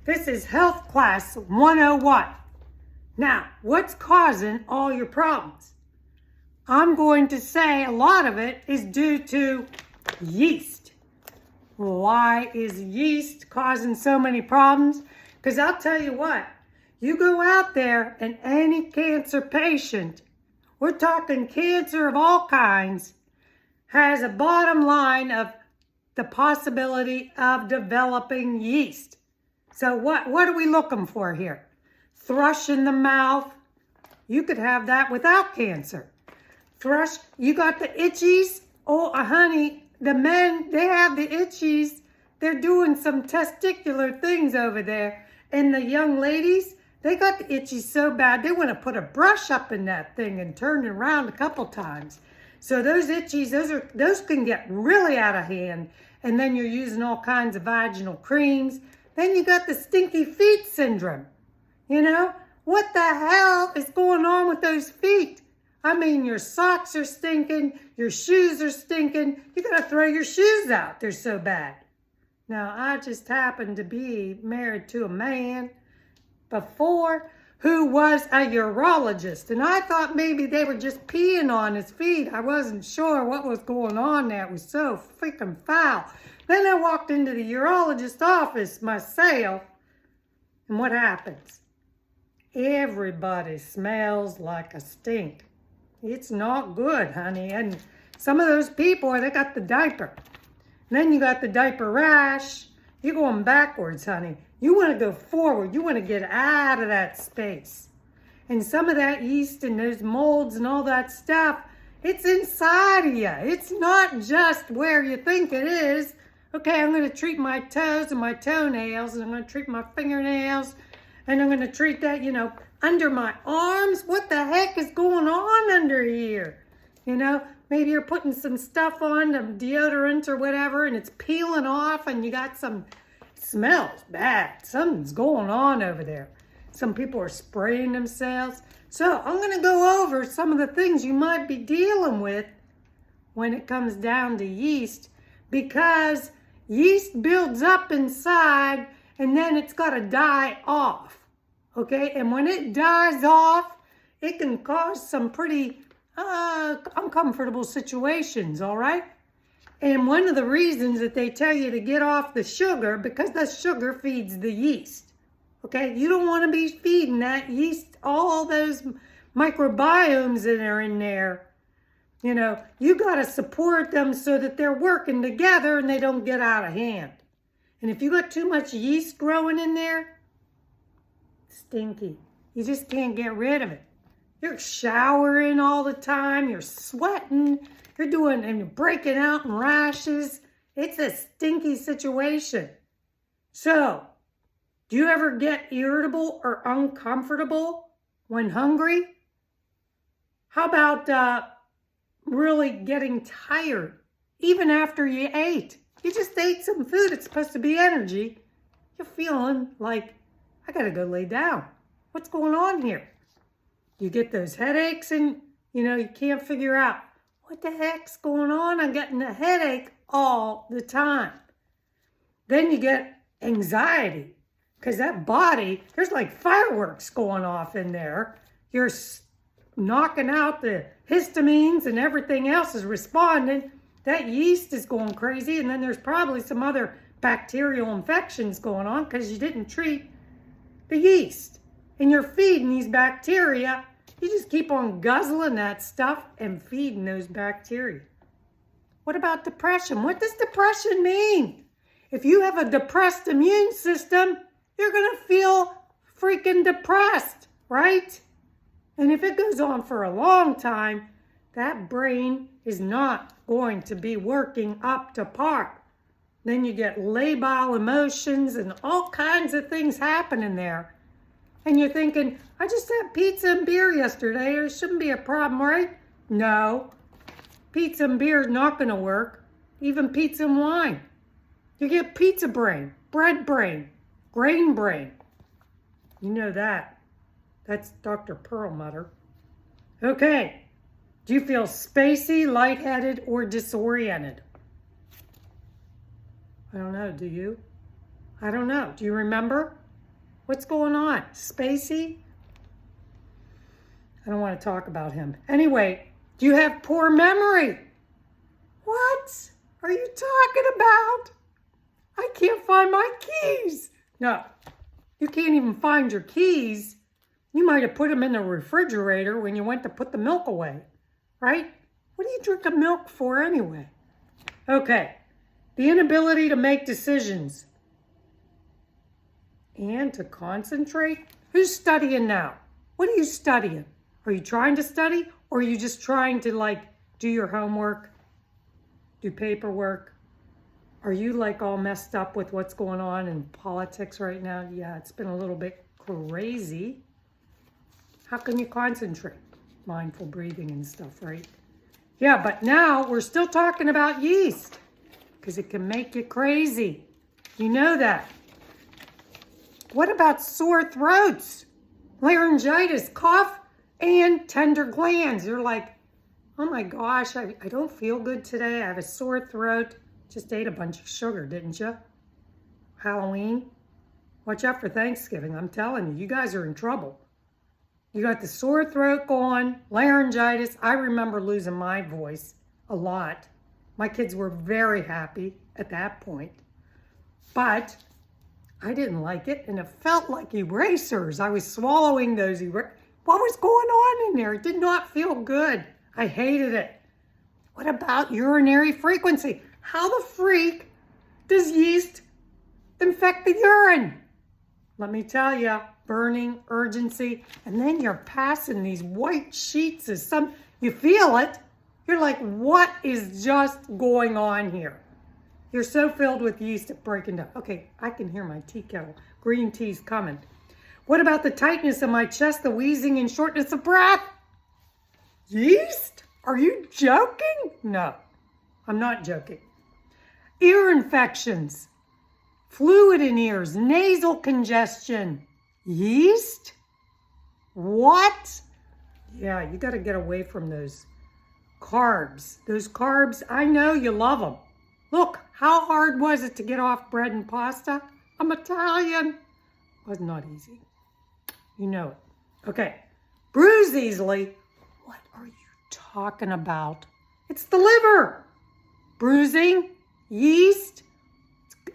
This is Health Class 101. Now, what's causing all your problems? I'm going to say a lot of it is due to yeast. Why is yeast causing so many problems? Because I'll tell you what, you go out there and any cancer patient, we're talking cancer of all kinds, has a bottom line of the possibility of developing yeast. So what are we looking for here? Thrush in the mouth. You could have that without cancer. Thrush, you got the itchies. Oh, honey, the men, they have the itchies. They're doing some testicular things over there. And the young ladies, they got the itchies so bad, they want to put a brush up in that thing and turn it around a couple times. So those itchies, those can get really out of hand. And then you're using all kinds of vaginal creams. Then you got the stinky feet syndrome. You know, what the hell is going on with those feet? I mean, your socks are stinking, your shoes are stinking. You gotta throw your shoes out, they're so bad. Now, I just happened to be married to a man before who was a urologist, and I thought maybe they were just peeing on his feet. I wasn't sure what was going on there. It was so freaking foul. Then I walked into the urologist's office myself, and what happens? Everybody smells like a stink. It's not good, honey. And some of those people, they got the diaper. And then you got the diaper rash. You're going backwards, honey. You want to go forward. You want to get out of that space. And some of that yeast and those molds and all that stuff, it's inside of you. It's not just where you think it is. Okay, I'm going to treat my toes and my toenails, and I'm going to treat my fingernails, and I'm going to treat that, under my arms. What the heck is going on under here? Maybe you're putting some stuff on, some deodorant or whatever, and it's peeling off, and you got some, smells bad. Something's going on over there. Some people are spraying themselves. So I'm going to go over some of the things you might be dealing with when it comes down to yeast, because yeast builds up inside and then it's got to die off. Okay, and when it dies off, it can cause some pretty uncomfortable situations, all right? And one of the reasons that they tell you to get off the sugar, because the sugar feeds the yeast. Okay, you don't want to be feeding that yeast all those microbiomes that are in there. You got to support them so that they're working together and they don't get out of hand. And if you got too much yeast growing in there, stinky. You just can't get rid of it. You're showering all the time. You're sweating. And you're breaking out in rashes. It's a stinky situation. So, do you ever get irritable or uncomfortable when hungry? How about really getting tired even after you ate? You just ate some food. It's supposed to be energy. You're feeling like, I gotta go lay down. What's going on here? You get those headaches and, you can't figure out, what the heck's going on? I'm getting a headache all the time. Then you get anxiety, because that body, there's like fireworks going off in there. You're knocking out the histamines and everything else is responding. That yeast is going crazy, and then there's probably some other bacterial infections going on because you didn't treat the yeast. And you're feeding these bacteria. You just keep on guzzling that stuff and feeding those bacteria. What about depression? What does depression mean? If you have a depressed immune system, you're going to feel freaking depressed, right? And if it goes on for a long time, that brain is not going to be working up to par. Then you get labile emotions and all kinds of things happening there. And you're thinking, I just had pizza and beer yesterday. There shouldn't be a problem, right? No. Pizza and beer is not going to work. Even pizza and wine. You get pizza brain, bread brain, grain brain. You know that. That's Dr. Perlmutter. Okay. Do you feel spacey, lightheaded, or disoriented? I don't know. Do you? I don't know. Do you remember? What's going on? Spacey? I don't want to talk about him. Anyway, do you have poor memory? What are you talking about? I can't find my keys. No, you can't even find your keys. You might have put them in the refrigerator when you went to put the milk away, right? What do you drink the milk for anyway? Okay, the inability to make decisions and to concentrate. Who's studying now? What are you studying? Are you trying to study, or are you just trying to like do your homework, do paperwork? Are you like all messed up with what's going on in politics right now? Yeah, it's been a little bit crazy. How can you concentrate? Mindful breathing and stuff, right? Yeah, but now we're still talking about yeast because it can make you crazy. You know that. What about sore throats, laryngitis, cough, and tender glands? You're like, oh my gosh, I don't feel good today. I have a sore throat. Just ate a bunch of sugar, didn't you? Halloween. Watch out for Thanksgiving. I'm telling you, you guys are in trouble. You got the sore throat going, laryngitis. I remember losing my voice a lot. My kids were very happy at that point. But I didn't like it, and it felt like erasers. I was swallowing those erasers. What was going on in there? It did not feel good. I hated it. What about urinary frequency? How the freak does yeast infect the urine? Let me tell you, burning, urgency, and then you're passing these white sheets as you feel it. You're like, what is just going on here? You're so filled with yeast at breaking down. Okay, I can hear my tea kettle. Green tea's coming. What about the tightness in my chest, the wheezing and shortness of breath? Yeast? Are you joking? No, I'm not joking. Ear infections, fluid in ears, nasal congestion. Yeast? What? Yeah, you got to get away from those carbs. Those carbs, I know you love them. Look, how hard was it to get off bread and pasta? I'm Italian. Was not easy. You know it. Okay. Bruise easily. What are you talking about? It's the liver. Bruising, yeast.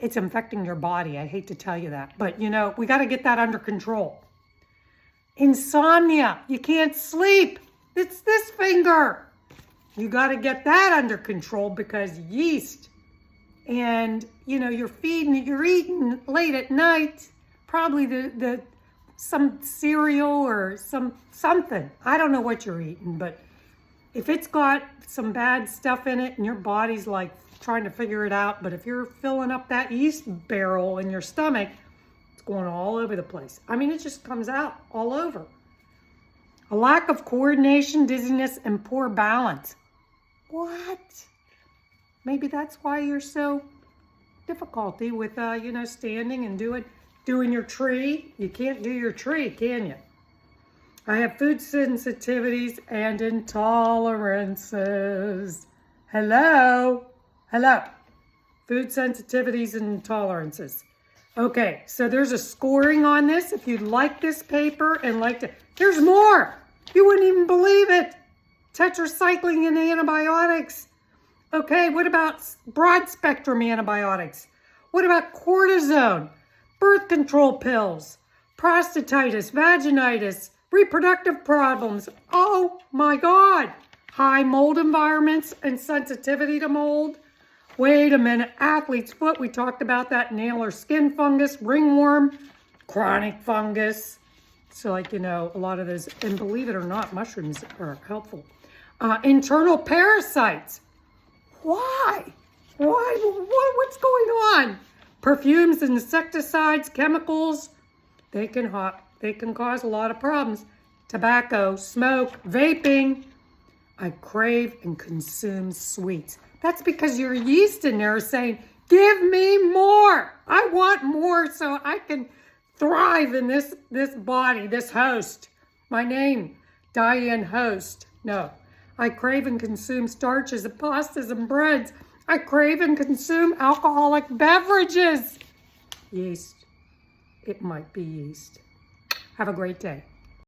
It's infecting your body. I hate to tell you that. But, you know, we got to get that under control. Insomnia. You can't sleep. It's this finger. You got to get that under control because yeast. And, you know, you're eating late at night. Probably some cereal or something. I don't know what you're eating, but if it's got some bad stuff in it and your body's like trying to figure it out, but if you're filling up that yeast barrel in your stomach, it's going all over the place. I mean, it just comes out all over. A lack of coordination, dizziness, and poor balance. What? Maybe that's why you're so difficulty with, you know, standing and doing your tree. You can't do your tree, can you? I have food sensitivities and intolerances. Hello? Hello. Food sensitivities and intolerances. Okay, so there's a scoring on this. If you'd like this paper and like to, there's more. You wouldn't even believe it. Tetracycline and antibiotics. Okay, what about broad spectrum antibiotics? What about cortisone, birth control pills, prostatitis, vaginitis, reproductive problems? Oh my God. High mold environments and sensitivity to mold. Wait a minute, athlete's foot, we talked about that, nail or skin fungus, ringworm, chronic fungus. So like, you know, a lot of those, and believe it or not, mushrooms are helpful. Internal parasites. Why? What's going on? Perfumes, insecticides, chemicals, they can cause a lot of problems. Tobacco, smoke, vaping. I crave and consume sweets. That's because your yeast in there is saying, give me more. I want more so I can thrive in this body, this host. My name, Diane Host. No, I crave and consume starches and pastas and breads. I crave and consume alcoholic beverages. Yeast it might be yeast. Have a great day.